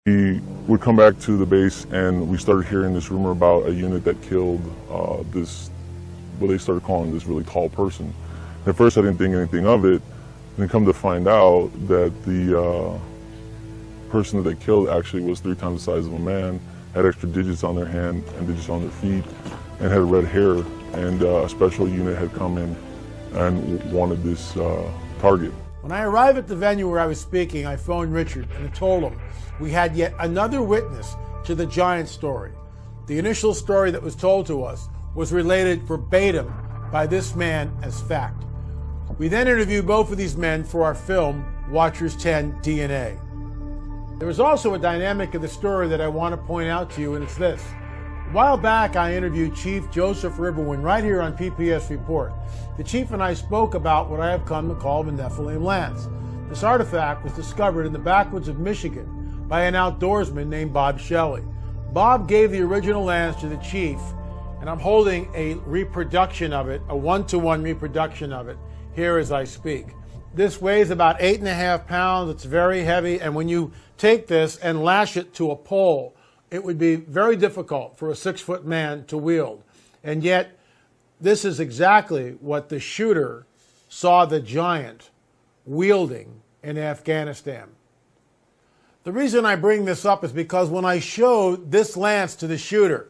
We would come back to the base and we started hearing this rumor about a unit that killed what they started calling this really tall person. At first I didn't think anything of it, and then come to find out that the person that they killed actually was 3 times the size of a man, had extra digits on their hand and digits on their feet, and had red hair, and a special unit had come in and wanted this target. When I arrived at the venue where I was speaking, I phoned Richard and I told him we had yet another witness to the giant story. The initial story that was told to us was related verbatim by this man as fact. We then interviewed both of these men for our film, Watchers 10 DNA. There was also a dynamic of the story that I want to point out to you, and it's this. A while back, I interviewed Chief Joseph Riverwind right here on PPS Report. The chief and I spoke about what I have come to call the Nephilim lance. This artifact was discovered in the backwoods of Michigan by an outdoorsman named Bob Shelley. Bob gave the original lance to the chief, and I'm holding a reproduction of it, a 1-to-1 reproduction of it, here as I speak. This weighs about 8.5 pounds. It's very heavy, and when you take this and lash it to a pole, it would be very difficult for a 6-foot man to wield. And yet, this is exactly what the shooter saw the giant wielding in Afghanistan. The reason I bring this up is because when I showed this lance to the shooter,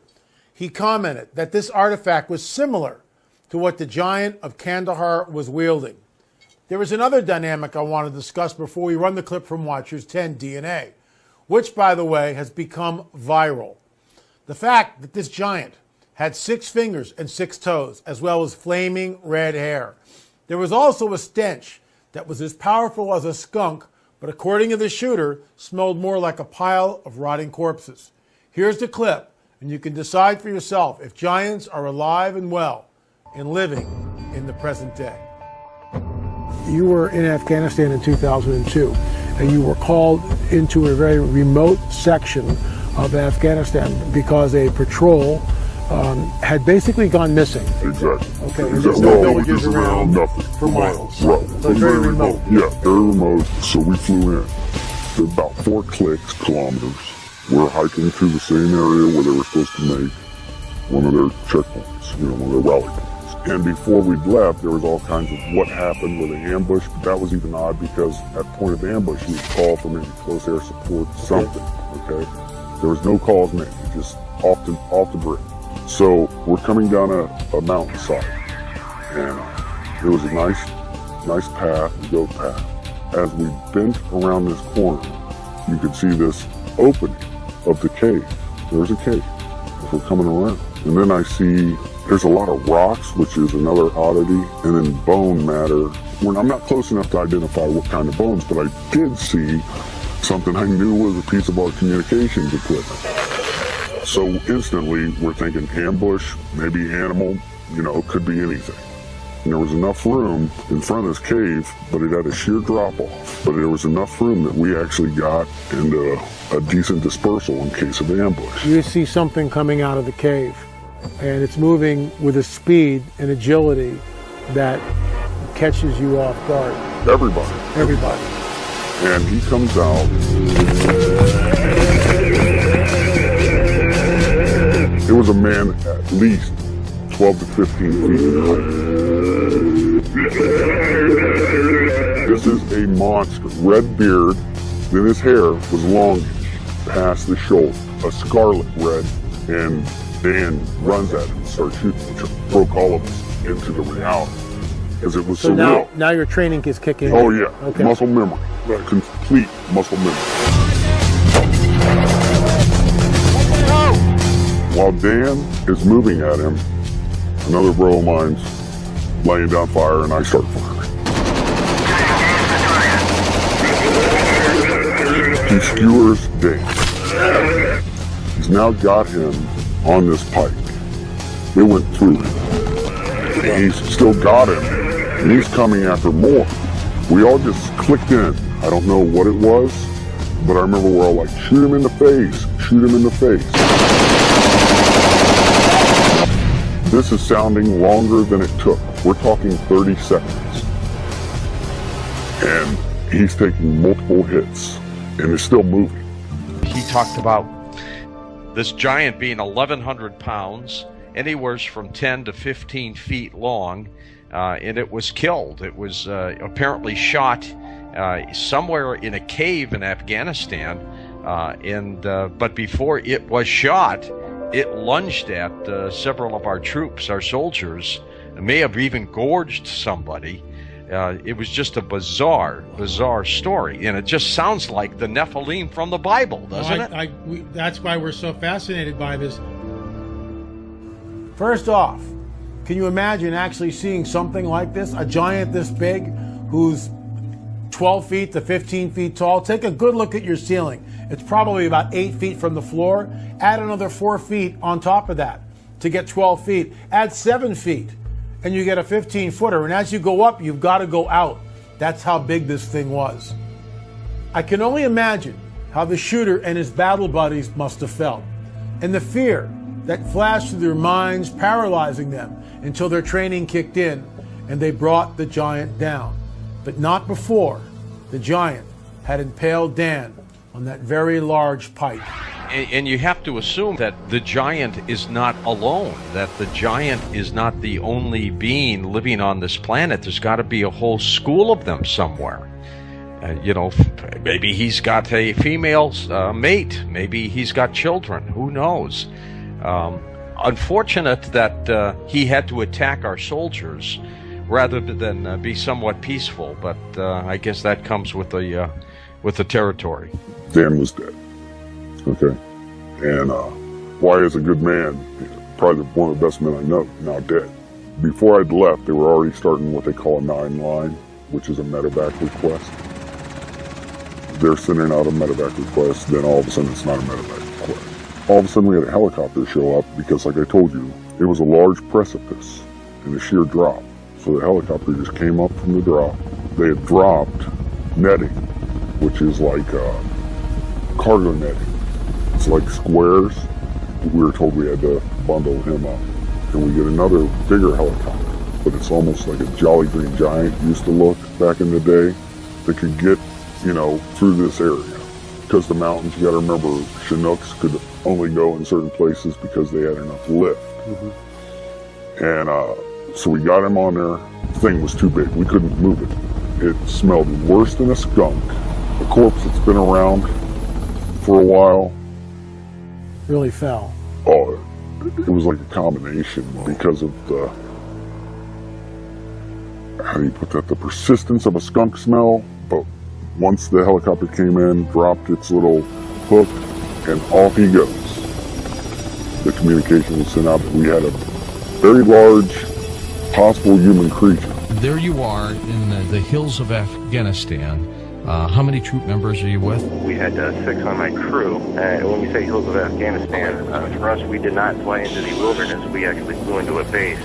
he commented that this artifact was similar to what the giant of Kandahar was wielding. There is another dynamic I want to discuss before we run the clip from Watchers 10 DNA, which, by the way, has become viral. The fact that this giant had 6 fingers and 6 toes, as well as flaming red hair. There was also a stench that was as powerful as a skunk, but according to the shooter, smelled more like a pile of rotting corpses. Here's the clip, and you can decide for yourself if giants are alive and well and living in the present day. You were in Afghanistan in 2002, and you were called into a very remote section of Afghanistan because a patrol had basically gone missing. Exactly. Okay, and there's no villages around nothing for miles. Right. So very remote. Yeah, very remote. So we flew in. It's about 4 kilometers. We're hiking to the same area where they were supposed to make one of their checkpoints, one of their rally points. And before we'd left, there was all kinds of what happened with the ambush, but that was even odd because at the point of ambush, you would call for maybe close air support, something, okay? There was no calls made, just off the grid. So we're coming down a mountainside, and it was a nice path, a goat path. As we bent around this corner, you could see this opening of the cave. There's a cave as we're coming around. And then I see there's a lot of rocks, which is another oddity, and then bone matter. I'm not close enough to identify what kind of bones, but I did see something I knew was a piece of our communications equipment. So instantly, we're thinking ambush, maybe animal, could be anything. And there was enough room in front of this cave, but it had a sheer drop-off. But there was enough room that we actually got into a decent dispersal in case of ambush. You see something coming out of the cave, and it's moving with a speed and agility that catches you off guard. Everybody. And he comes out. It was a man at least 12 to 15 feet in height. This is a monster. Red beard, then his hair was longish past the shoulder, a scarlet red, and Dan runs at him and starts shooting, which broke all of us into the reality. Because it was so real. Now your training is kicking in. Oh yeah, okay. Muscle memory, complete muscle memory. While Dan is moving at him, another bro of mine's laying down fire, and I start firing. He skewers Dan. He's now got him on this pike. It went through him. And he's still got him, and he's coming after more. We all just clicked in. I don't know what it was, but I remember we're all like, shoot him in the face, shoot him in the face. This is sounding longer than it took. We're talking 30 seconds. And he's taking multiple hits and is still moving. He talked about this giant being 1,100 pounds, anywhere from 10 to 15 feet long, and it was killed. It was apparently shot somewhere in a cave in Afghanistan, but before it was shot, it lunged at several of our troops, our soldiers. It may have even gorged somebody. It was just a bizarre story, and it just sounds like the Nephilim from the Bible, doesn't it? That's why we're so fascinated by this. First off, can you imagine actually seeing something like this? A giant this big who's 12 feet to 15 feet tall? Take a good look at your ceiling. It's probably about 8 feet from the floor. Add another 4 feet on top of that to get 12 feet. Add 7 feet and you get a 15-footer. And as you go up, you've got to go out. That's how big this thing was. I can only imagine how the shooter and his battle buddies must have felt, and the fear that flashed through their minds, paralyzing them until their training kicked in and they brought the giant down. But not before the giant had impaled Dan on that very large pipe. And you have to assume that the giant is not alone, that the giant is not the only being living on this planet. There's got to be a whole school of them somewhere. Maybe he's got a female mate. Maybe he's got children. Who knows? Unfortunate that he had to attack our soldiers rather than be somewhat peaceful. But I guess that comes with the territory. Dan was dead. Okay. And Wyatt is a good man, probably one of the best men I know, now dead. Before I'd left, they were already starting what they call a 9-line, which is a medevac request. They're sending out a medevac request, then all of a sudden it's not a medevac request. All of a sudden we had a helicopter show up because, like I told you, it was a large precipice and a sheer drop. So the helicopter just came up from the drop. They had dropped netting, which is like cargo netting. It's like squares. We were told we had to bundle him up. And we get another bigger helicopter, but it's almost like a Jolly Green Giant used to look back in the day that could get, through this area. Because the mountains, you gotta remember, Chinooks could only go in certain places because they had enough lift. Mm-hmm. And so we got him on there. The thing was too big. We couldn't move it. It smelled worse than a skunk. A corpse that's been around for a while. Really fell. Oh, it was like a combination because of the, how do you put that, the persistence of a skunk smell. But once the helicopter came in, dropped its little hook, and off he goes. The communication was sent out that we had a very large possible human creature. There you are in the hills of Afghanistan. How many troop members are you with? We had 6 on my crew. When we say hills of Afghanistan, for us, we did not fly into the wilderness. We actually flew into a base.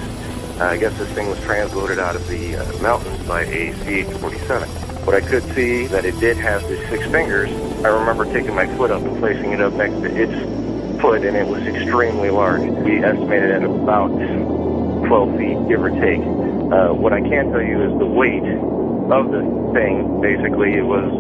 I guess this thing was transloaded out of the mountains by a CH-47. What I could see that it did have the 6 fingers. I remember taking my foot up and placing it up next to its foot, and it was extremely large. We estimated at about 12 feet, give or take. What I can tell you is the weight of the thing. Basically, it was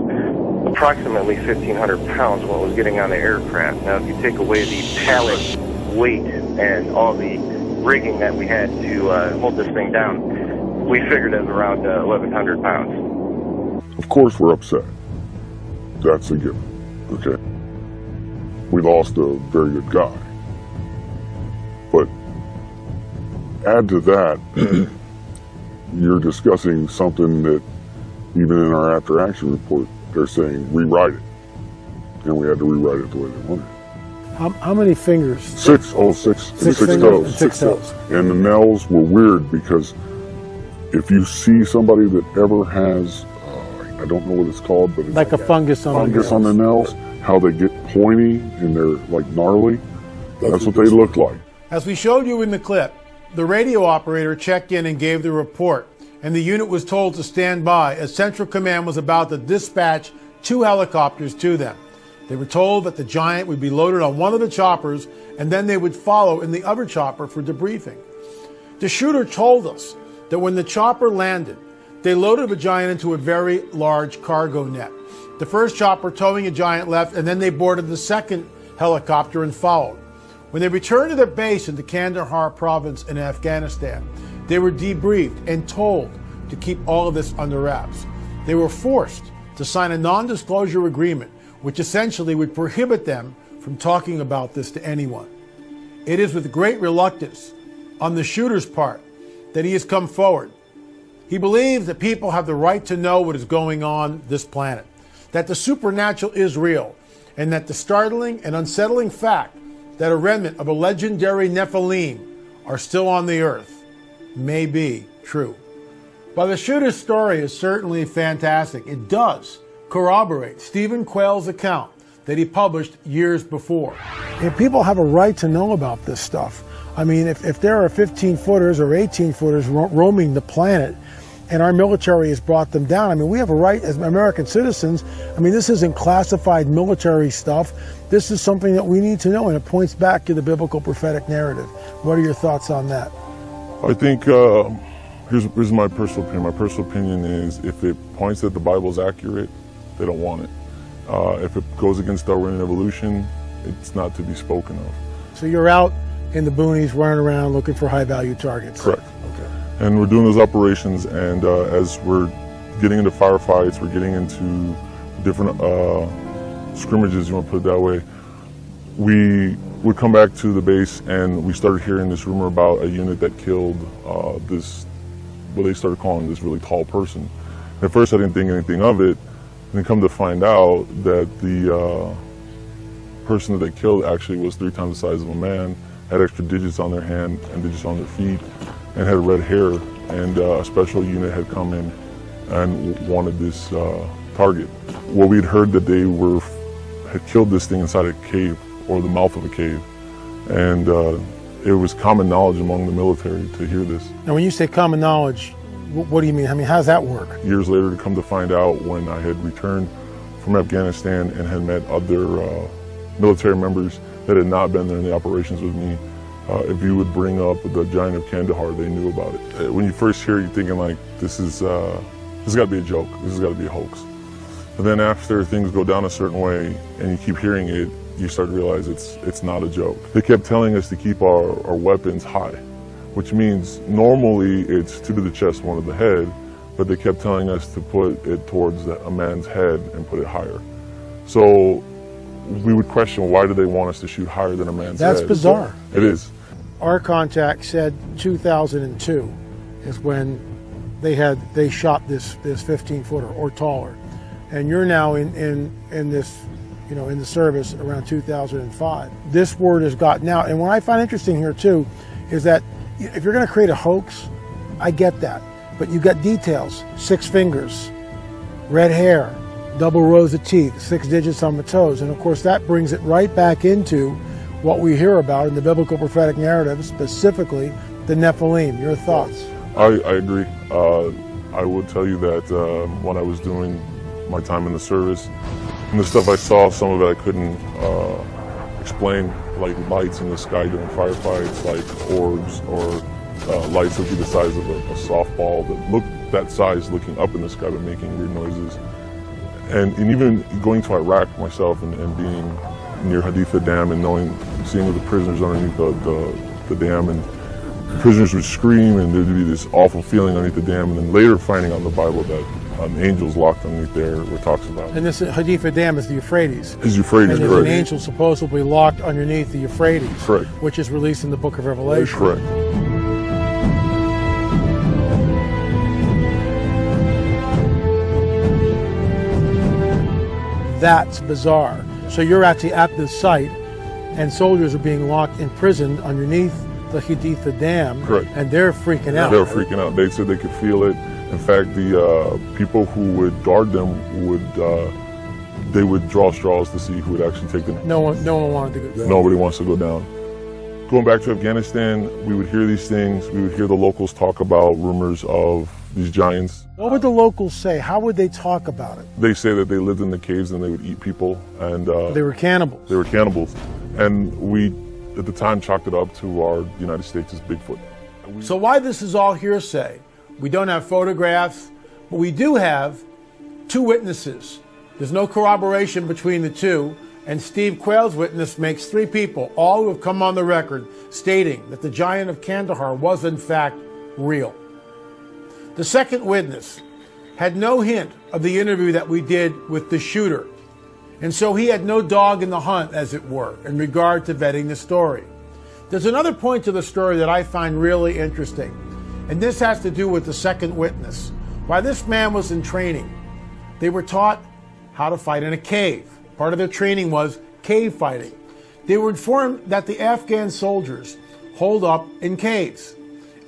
approximately 1,500 pounds when it was getting on the aircraft. Now, if you take away the pallet weight and all the rigging that we had to hold this thing down, we figured it was around 1,100 pounds. Of course we're upset. That's a given, okay? We lost a very good guy. But add to that, you're discussing something that even in our after-action report, they're saying rewrite it. And we had to rewrite it the way they wanted it. How many fingers? 6. Oh, 6. Six fingers toes. and 6 toes. And the nails were weird because if you see somebody that ever has, I don't know what it's called, but it's like a fungus on the nails, how they get pointy and they're like gnarly. That's what they look like. As we showed you in the clip, the radio operator checked in and gave the report, and the unit was told to stand by as Central Command was about to dispatch 2 helicopters to them. They were told that the giant would be loaded on one of the choppers and then they would follow in the other chopper for debriefing. The shooter told us that when the chopper landed, They loaded a giant into a very large cargo net. The first chopper towing a giant left, and then they boarded the second helicopter and followed. When they returned to their base in the Kandahar province in Afghanistan, they were debriefed and told to keep all of this under wraps. They were forced to sign a non-disclosure agreement, which essentially would prohibit them from talking about this to anyone. It is with great reluctance on the shooter's part that he has come forward. He believes that people have the right to know what is going on this planet, that the supernatural is real, and that the startling and unsettling fact that a remnant of a legendary Nephilim are still on the earth may be true. While the shooter's story is certainly fantastic, it does corroborate Stephen Quayle's account that he published years before. And people have a right to know about this stuff. I mean, if there are 15-footers or 18-footers roaming the planet and our military has brought them down, I mean, we have a right as American citizens. I mean, this isn't classified military stuff. This is something that we need to know, and it points back to the biblical prophetic narrative. What are your thoughts on that? I think here's my personal opinion. My personal opinion is if it points that the Bible is accurate, they don't want it. If it goes against Darwinian evolution, it's not to be spoken of. So you're out in the boonies running around looking for high-value targets? Correct. Okay. And we're doing those operations, and as we're getting into firefights, we're getting into different scrimmages, you want to put it that way, we would come back to the base and we started hearing this rumor about a unit that killed this, what they started calling this really tall person. At first I didn't think anything of it, and then come to find out that the person that they killed actually was 3 times the size of a man, had extra digits on their hand and digits on their feet, and had red hair, and a special unit had come in and wanted this target. Well, we'd heard that they had killed this thing inside a cave, or the mouth of a cave, and it was common knowledge among the military to hear this. Now, when you say common knowledge, what do you mean? I mean, how does that work? Years later, to come to find out, when I had returned from Afghanistan and had met other military members that had not been there in the operations with me, if you would bring up the giant of Kandahar, they knew about it. When you first hear it, you're thinking like, this has got to be a joke, this has got to be a hoax. But then after things go down a certain way and you keep hearing it, you start to realize it's not a joke. They kept telling us to keep our weapons high, which means normally it's 2 to the chest, 1 to the head, but they kept telling us to put it towards a man's head and put it higher. So we would question, why do they want us to shoot higher than a man's head? That's bizarre. It is. Our contact said 2002 is when they shot this 15-footer or taller, and you're now in this, in the service around 2005. This word has gotten out, and what I find interesting here too is that if you're going to create a hoax, I get that, but you got details: 6 fingers, red hair, double rows of teeth, 6 digits on the toes, and of course that brings it right back into what we hear about in the biblical prophetic narrative, specifically the Nephilim. Your thoughts? I agree. I would tell you that when I was doing my time in the service, and the stuff I saw, some of it I couldn't explain, like lights in the sky during firefights, like orbs, or lights that would be the size of a softball that looked that size looking up in the sky but making weird noises. And even going to Iraq myself and being near Haditha Dam and seeing the prisoners underneath the dam, and the prisoners would scream and there'd be this awful feeling underneath the dam, and then later finding out in the Bible that an angel's locked underneath there, where it talks about. And this Haditha Dam is the Euphrates. Is Euphrates, and there's correct. an angel supposedly locked underneath the Euphrates, correct, which is released in the book of Revelation. Correct. That's bizarre. So you're actually at this site, and soldiers are being locked, imprisoned underneath the Haditha Dam. Correct. And they're freaking out. They were freaking out. They said they could feel it. In fact, the people who would guard them they would draw straws to see who would actually take them. No one wanted to go down. Nobody wants to go down. Going back to Afghanistan, we would hear these things. We would hear the locals talk about rumors of these giants. What would the locals say? How would they talk about it? They say that they lived in the caves and they would eat people. And they were cannibals. They were cannibals. And we, at the time, chalked it up to our United States as Bigfoot. So why this is all hearsay? We don't have photographs. But we do have two witnesses. There's no corroboration between the two, and Steve Quayle's witness makes three people, all who have come on the record, stating that the giant of Kandahar was in fact real. The second witness had no hint of the interview that we did with the shooter, and so he had no dog in the hunt, as it were, in regard to vetting the story. There's another point to the story that I find really interesting, and this has to do with the second witness. While this man was in training, they were taught how to fight in a cave. Part of their training was cave fighting. They were informed that the Afghan soldiers holed up in caves,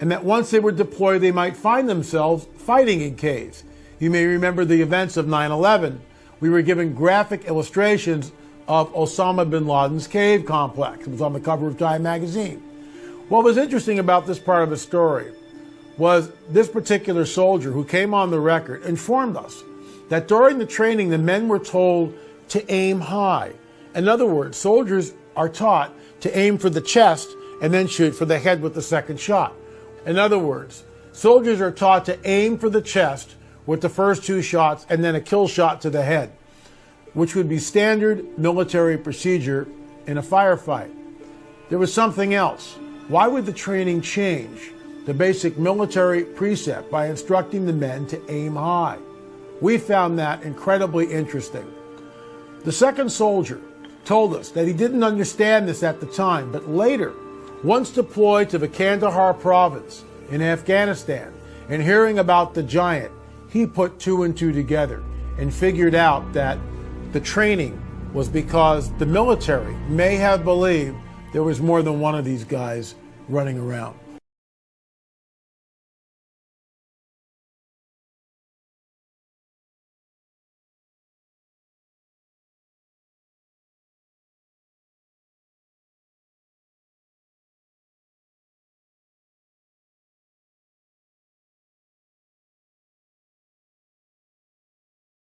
and that once they were deployed, they might find themselves fighting in caves. You may remember the events of 9/11. We were given graphic illustrations of Osama bin Laden's cave complex. It was on the cover of Time magazine. What was interesting about this part of the story was this particular soldier who came on the record informed us that during the training, the men were told to aim high. In other words, soldiers are taught to aim for the chest and then shoot for the head with the second shot. In other words, soldiers are taught to aim for the chest with the first two shots and then a kill shot to the head, which would be standard military procedure in a firefight. There was something else. Why would the training change the basic military precept by instructing the men to aim high? We found that incredibly interesting. The second soldier told us that he didn't understand this at the time, but later, once deployed to the Kandahar province in Afghanistan and hearing about the giant, he put two and two together and figured out that the training was because the military may have believed there was more than one of these guys running around.